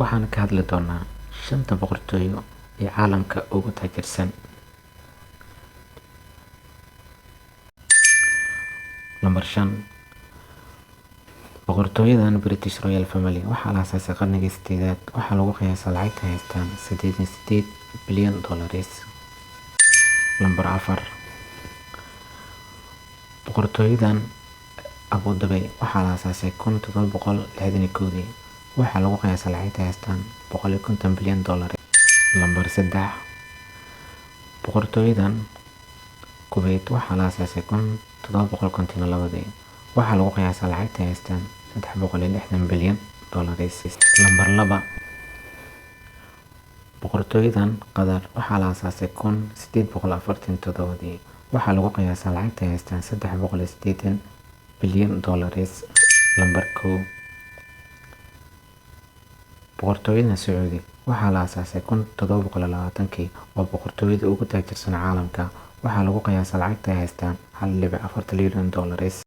waxaan ka hadli doonaa shanta boqortooyo ee caalamka ugu taajirsan. Number 5. Boqortooyadan British Royal Family waxaa la aasaasay qarnigii 8aad. Waxaa lagu qiyaasaa lacagta ay haystaan $88 bilyan. Number 4. Boqortooyadan Abu Dhabi waxaa la aasaasay 1761. waxaa lagu qiyaasaa lacagta ay haystaan $150 bilyan. Number 3. Boqortooyadan Kuwait waxaa la aasaasay 1752. waxaa lagu qiyaasaa lacagta ay haystaan $360 bilyan. Number 2. Boqortooyadan Qatar waxaa la aasaasay 1847. waxaa lagu qiyaasaa lacagta ay haystaan $380 bilyan. Number 1. Boqortooyada Sacuudi waxaa la aasaasay 1720. waa boqortooyada ugu taajirsan caalamka. waxaa lagu qiyaasaa lacagta ay haystaan $1.4 trilyan.